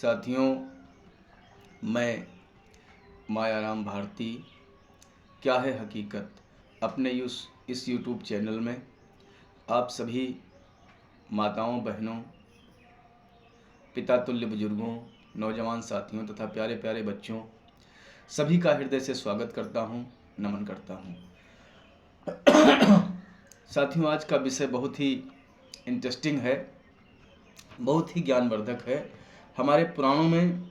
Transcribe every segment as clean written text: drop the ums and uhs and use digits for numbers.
साथियों, मैं मायाराम भारती क्या है हकीकत अपने इस यूट्यूब चैनल में आप सभी माताओं, बहनों, पिता तुल्य बुजुर्गों, नौजवान साथियों तथा प्यारे प्यारे बच्चों सभी का हृदय से स्वागत करता हूं, नमन करता हूं। साथियों, आज का विषय बहुत ही इंटरेस्टिंग है, बहुत ही ज्ञानवर्धक है। हमारे पुराणों में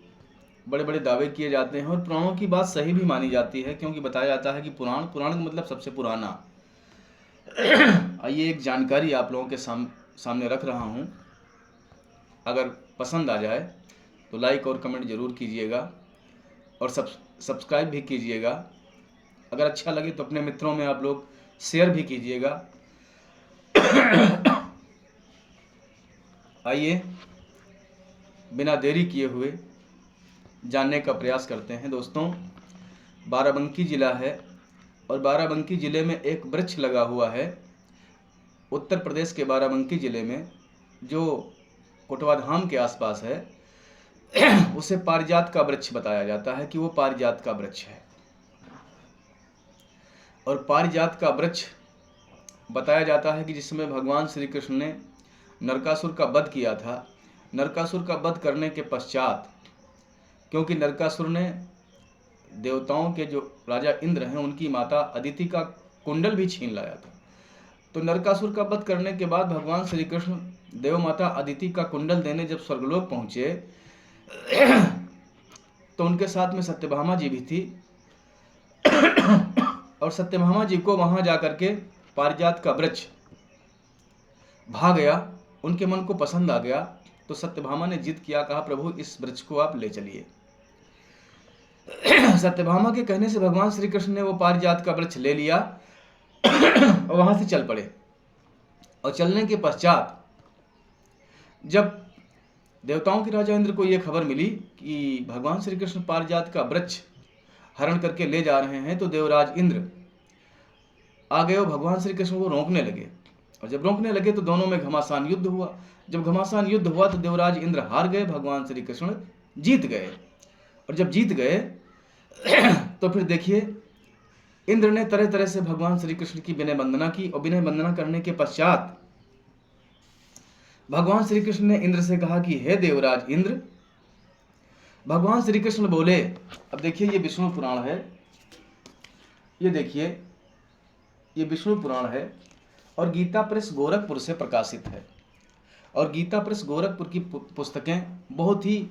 बड़े बड़े दावे किए जाते हैं और पुराणों की बात सही भी मानी जाती है, क्योंकि बताया जाता है कि पुराण का मतलब सबसे पुराना। आइए एक जानकारी आप लोगों के सामने रख रहा हूं। अगर पसंद आ जाए तो लाइक और कमेंट जरूर कीजिएगा और सब्सक्राइब भी कीजिएगा। अगर अच्छा लगे तो अपने मित्रों में आप लोग शेयर भी कीजिएगा। आइए बिना देरी किए हुए जानने का प्रयास करते हैं। दोस्तों, बाराबंकी जिला है और बाराबंकी जिले में एक वृक्ष लगा हुआ है। उत्तर प्रदेश के बाराबंकी जिले में जो कोटवा धाम के आसपास है उसे पारिजात का वृक्ष बताया जाता है कि वो पारिजात का वृक्ष है। और पारिजात का वृक्ष बताया जाता है कि जिसमें भगवान श्री कृष्ण ने नरकासुर का वध किया था। नरकासुर का वध करने के पश्चात, क्योंकि नरकासुर ने देवताओं के जो राजा इंद्र हैं उनकी माता अदिति का कुंडल भी छीन लाया था, तो नरकासुर का वध करने के बाद भगवान श्री कृष्ण देव माता अदिति का कुंडल देने जब स्वर्गलोक पहुंचे तो उनके साथ में सत्यभामा जी भी थी। और सत्यभामा जी को वहां जाकर के पारिजात का वृक्ष भा गया, उनके मन को पसंद आ गया। तो सत्यभामा ने जिद किया, कहा प्रभु इस वृक्ष को आप ले चलिए। सत्यभामा के कहने से भगवान श्री कृष्ण ने वो पारिजात का वृक्ष ले लिया और वहां से चल पड़े। और चलने के पश्चात जब देवताओं के राजा इंद्र को यह खबर मिली कि भगवान श्री कृष्ण पारिजात का वृक्ष हरण करके ले जा रहे हैं, तो देवराज इंद्र आ गए और भगवान श्री कृष्ण को रोकने लगे। और जब रोकने लगे तो दोनों में घमासान युद्ध हुआ। जब घमासान युद्ध हुआ तो देवराज इंद्र हार गए, भगवान श्री कृष्ण जीत गए। और जब जीत गए तो फिर देखिए, इंद्र ने तरह तरह से भगवान श्री कृष्ण की विनय वंदना की। और विनय वंदना करने के पश्चात भगवान श्री कृष्ण ने इंद्र से कहा कि हे देवराज इंद्र। भगवान श्री कृष्ण बोले, अब देखिए ये विष्णु पुराण है, ये देखिए ये विष्णु पुराण है और गीता प्रेस गोरखपुर से प्रकाशित है। और गीता प्रेस गोरखपुर की पुस्तकें बहुत ही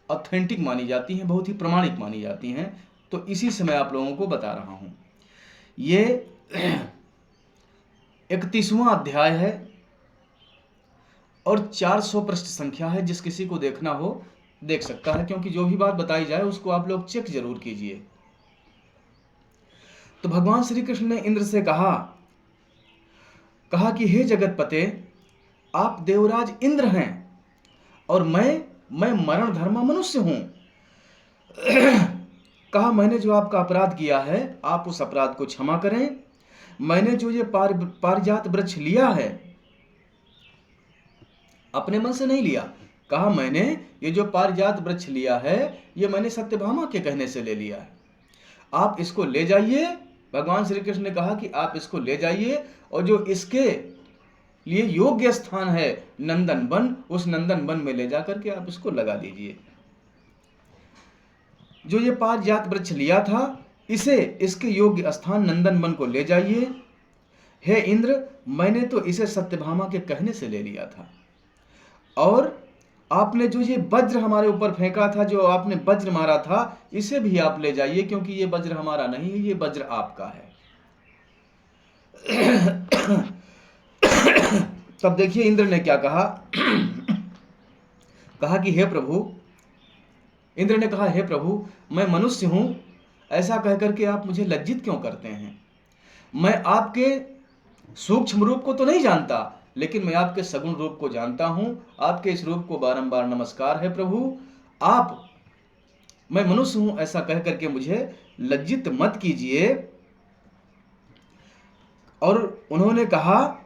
ऑथेंटिक मानी जाती हैं, बहुत ही प्रमाणिक मानी जाती हैं। तो इसी से मैं आप लोगों को बता रहा हूं। ये 31वां अध्याय है और 400 पृष्ठ संख्या है। जिस किसी को देखना हो देख सकता है, क्योंकि जो भी बात बताई जाए उसको आप लोग चेक जरूर कीजिए। तो भगवान श्री कृष्ण ने इंद्र से कहा कि हे जगतपते, आप देवराज इंद्र हैं और मैं मरण धर्मा मनुष्य हूं। कहा मैंने जो आपका अपराध किया है आप उस अपराध को क्षमा करें। मैंने जो ये पारिजात वृक्ष लिया है अपने मन से नहीं लिया। कहा मैंने ये जो पारिजात वृक्ष लिया है ये मैंने सत्यभामा के कहने से ले लिया है। आप इसको ले जाइए। भगवान श्री कृष्ण ने कहा कि आप इसको ले जाइए और जो इसके लिए योग्य स्थान है नंदन वन, उस नंदन वन में ले जाकर के आप इसको लगा दीजिए। जो ये पारिजात वृक्ष लिया था इसके योग्य स्थान नंदन वन को ले जाइए। हे इंद्र, मैंने तो इसे सत्यभामा के कहने से ले लिया था। और आपने जो ये वज्र हमारे ऊपर फेंका था, जो आपने वज्र मारा था, इसे भी आप ले जाइए, क्योंकि ये वज्र हमारा नहीं है, ये वज्र आपका है। तब देखिए इंद्र ने क्या कहा। कहा कि हे प्रभु, इंद्र ने कहा हे प्रभु, मैं मनुष्य हूं, ऐसा कहकर के आप मुझे लज्जित क्यों करते हैं? मैं आपके सूक्ष्म रूप को तो नहीं जानता, लेकिन मैं आपके सगुण रूप को जानता हूं। आपके इस रूप को बारंबार नमस्कार है प्रभु। मैं मनुष्य हूं ऐसा कह करके मुझे लज्जित मत कीजिए। और उन्होंने कहा,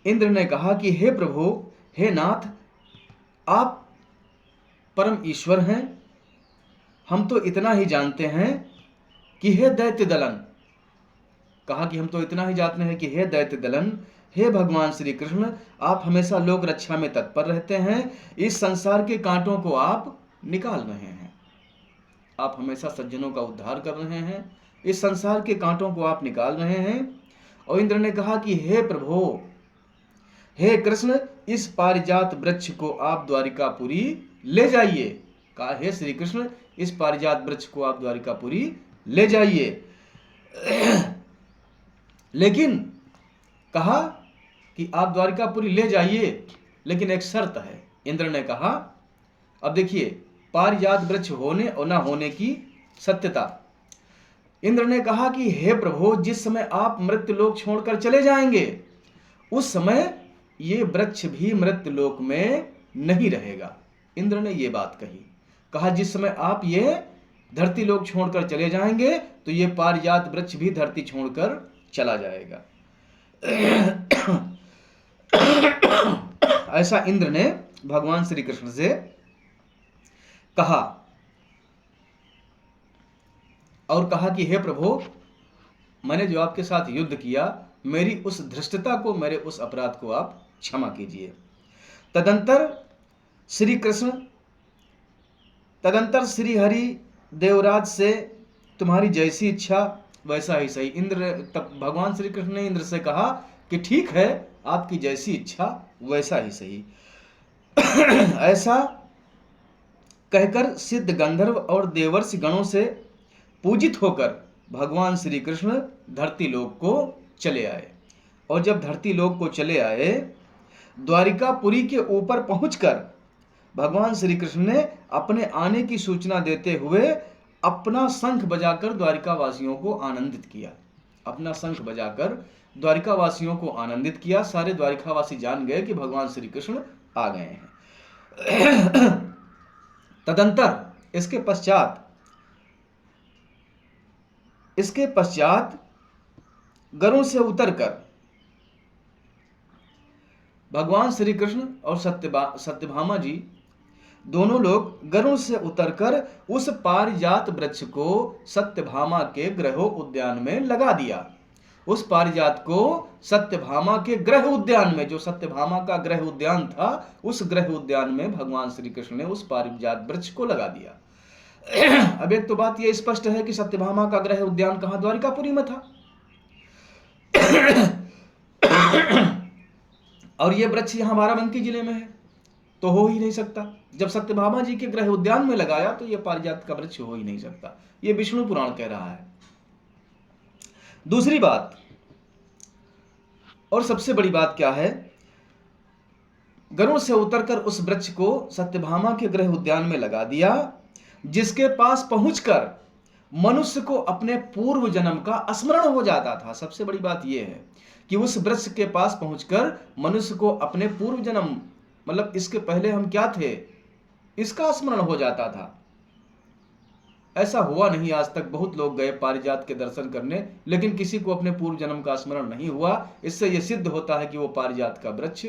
इंद्र ने कहा कि हे प्रभु, हे नाथ, आप परम ईश्वर हैं। हम तो इतना ही जानते हैं कि हे दैत्य दलन, कहा कि हम तो इतना ही जानते हैं कि हे दैत्य दलन, हे भगवान श्री कृष्ण, आप हमेशा लोक रक्षा में तत्पर रहते हैं। इस संसार के कांटों को आप निकाल रहे हैं, आप हमेशा सज्जनों का उद्धार कर रहे हैं, इस संसार के कांटों को आप निकाल रहे हैं। और इंद्र ने कहा कि हे प्रभु, हे कृष्ण, इस पारिजात वृक्ष को आप द्वारिकापुरी ले जाइए। कहा हे श्री कृष्ण, इस पारिजात वृक्ष को आप द्वारिकापुरी ले जाइए। लेकिन कहा कि आप द्वारिकापुरी ले जाइए, लेकिन एक शर्त है। इंद्र ने कहा, अब देखिए पारिजात वृक्ष होने और ना होने की सत्यता। इंद्र ने कहा कि हे प्रभु, जिस समय आप मृत्युलोक छोड़कर चले जाएंगे उस समय ये वृक्ष भी मृत्युलोक में नहीं रहेगा। इंद्र ने ये बात कही। कहा जिस समय आप ये धरती लोक छोड़कर चले जाएंगे तो ये पारिजात वृक्ष भी धरती छोड़कर चला जाएगा। ऐसा इंद्र ने भगवान श्री कृष्ण से कहा और कहा कि हे प्रभु, मैंने जो आपके साथ युद्ध किया, मेरी उस धृष्टता को, मेरे उस अपराध को आप क्षमा कीजिए। तदंतर श्री हरि देवराज से तुम्हारी जैसी इच्छा वैसा ही सही। इंद्र, तब भगवान श्री कृष्ण ने इंद्र से कहा कि ठीक है, आपकी जैसी इच्छा वैसा ही सही। ऐसा कहकर सिद्ध गंधर्व और देवर्षि गणों से पूजित होकर भगवान श्री कृष्ण धरती लोक को चले आए। और जब धरती लोक को चले आए, द्वारिकापुरी के ऊपर पहुंचकर भगवान श्री कृष्ण ने अपने आने की सूचना देते हुए अपना शंख बजाकर द्वारिकावासियों को आनंदित किया। अपना शंख बजाकर द्वारिकावासियों को आनंदित किया। सारे द्वारिकावासी जान गए कि भगवान श्री कृष्ण आ गए हैं। तदंतर इसके पश्चात गरुड़ से उतरकर भगवान श्री कृष्ण और सत्यभामा जी दोनों लोग गरुड़ से उतरकर उस पारिजात वृक्ष को सत्यभामा के गृह उद्यान में लगा दिया। उस पारिजात को सत्यभामा के गृह उद्यान में, जो सत्यभामा का गृह उद्यान था, उस गृह उद्यान में भगवान श्री कृष्ण ने उस पारिजात वृक्ष को लगा दिया। अब एक तो बात यह स्पष्ट है कि सत्यभामा का गृह उद्यान कहां, द्वारिकापुरी में था। और यह वृक्ष यहां बाराबंकी जिले में है, तो हो ही नहीं सकता। जब सत्यभामा जी के गृह उद्यान में लगाया तो यह पारिजात का वृक्ष हो ही नहीं सकता। यह विष्णु पुराण कह रहा है। दूसरी बात और सबसे बड़ी बात क्या है, गरुड़ से उतरकर उस वृक्ष को सत्यभामा के गृह उद्यान में लगा दिया, जिसके पास पहुंचकर मनुष्य को अपने पूर्व जन्म का स्मरण हो जाता था। सबसे बड़ी बात यह है कि उस वृक्ष के पास पहुंचकर मनुष्य को अपने पूर्व जन्म, मतलब इसके पहले हम क्या थे, इसका स्मरण हो जाता था। ऐसा हुआ नहीं आज तक। बहुत लोग गए पारिजात के दर्शन करने, लेकिन किसी को अपने पूर्व जन्म का स्मरण नहीं हुआ। इससे यह सिद्ध होता है कि वो पारिजात का वृक्ष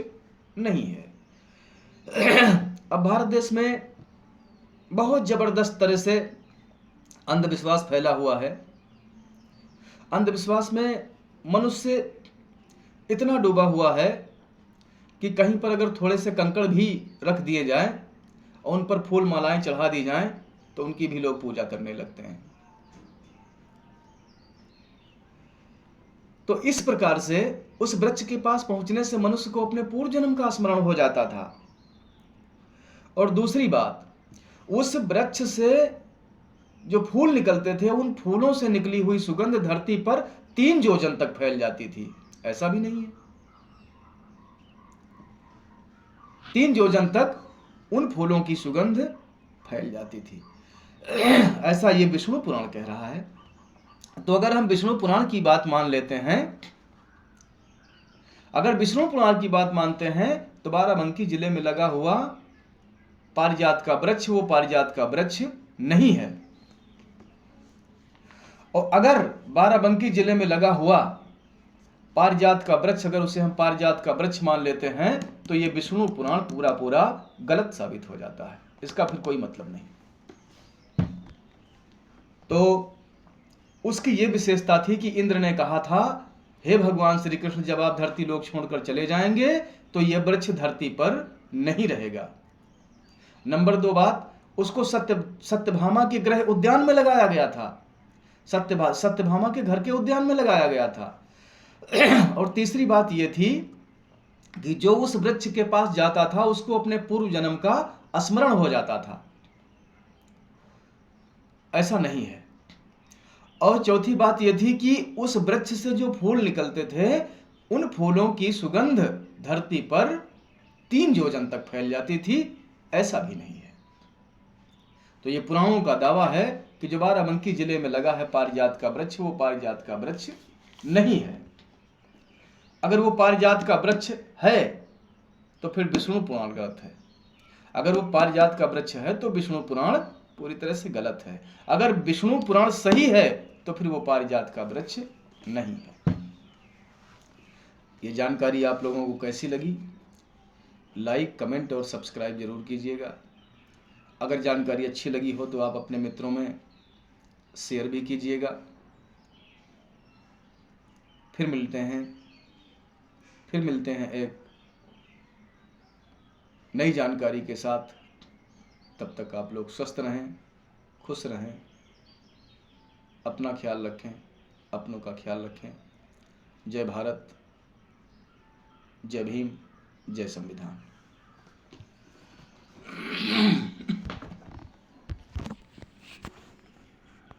नहीं है। अब भारत देश में बहुत जबरदस्त तरह से अंधविश्वास फैला हुआ है। अंधविश्वास में मनुष्य इतना डूबा हुआ है कि कहीं पर अगर थोड़े से कंकड़ भी रख दिए जाएं और उन पर फूल मालाएं चढ़ा दी जाएं तो उनकी भी लोग पूजा करने लगते हैं। तो इस प्रकार से उस वृक्ष के पास पहुंचने से मनुष्य को अपने पूर्व जन्म का स्मरण हो जाता था। और दूसरी बात, उस वृक्ष से जो फूल निकलते थे, उन फूलों से निकली हुई सुगंध धरती पर 3 योजन तक फैल जाती थी। ऐसा भी नहीं है, 3 योजन तक उन फूलों की सुगंध फैल जाती थी। ऐसा ये विष्णु पुराण कह रहा है। तो अगर हम विष्णु पुराण की बात मान लेते हैं, अगर विष्णु पुराण की बात मानते हैं तो बाराबंकी जिले में लगा हुआ पारिजात का वृक्ष वो पारिजात का वृक्ष नहीं है। और अगर बाराबंकी जिले में लगा हुआ पारिजात का वृक्ष, अगर उसे हम पारिजात का वृक्ष मान लेते हैं तो ये विष्णु पुराण पूरा पूरा गलत साबित हो जाता है, इसका फिर कोई मतलब नहीं। तो उसकी ये विशेषता थी कि इंद्र ने कहा था, हे भगवान श्री कृष्ण, जब आप धरती लोक छोड़कर चले जाएंगे तो यह वृक्ष धरती पर नहीं रहेगा। नंबर 2 बात, उसको सत्यभामा के गृह उद्यान में लगाया गया था, सत्यभामा के घर के उद्यान में लगाया गया था। और तीसरी बात यह थी कि जो उस वृक्ष के पास जाता था उसको अपने पूर्व जन्म का स्मरण हो जाता था, ऐसा नहीं है। और चौथी बात यह थी कि उस वृक्ष से जो फूल निकलते थे उन फूलों की सुगंध धरती पर 3 योजन तक फैल जाती थी, ऐसा भी नहीं है। तो ये पुराणों का दावा है कि जो बाराबंकी जिले में लगा है पारिजात का वृक्ष, वो पारिजात का वृक्ष नहीं है। अगर वो पारिजात का वृक्ष है तो फिर विष्णु पुराण गलत है, अगर वो पारिजात का वृक्ष है तो विष्णु पुराण पूरी तरह से गलत है, अगर विष्णु पुराण सही है तो फिर वो पारिजात का वृक्ष नहीं है। ये जानकारी आप लोगों को कैसी लगी? लाइक, कमेंट और सब्सक्राइब जरूर कीजिएगा। अगर जानकारी अच्छी लगी हो तो आप अपने मित्रों में शेयर भी कीजिएगा। फिर मिलते हैं एक नई जानकारी के साथ। तब तक आप लोग स्वस्थ रहें, खुश रहें, अपना ख्याल रखें, अपनों का ख्याल रखें। जय भारत, जय भीम, जय संविधान।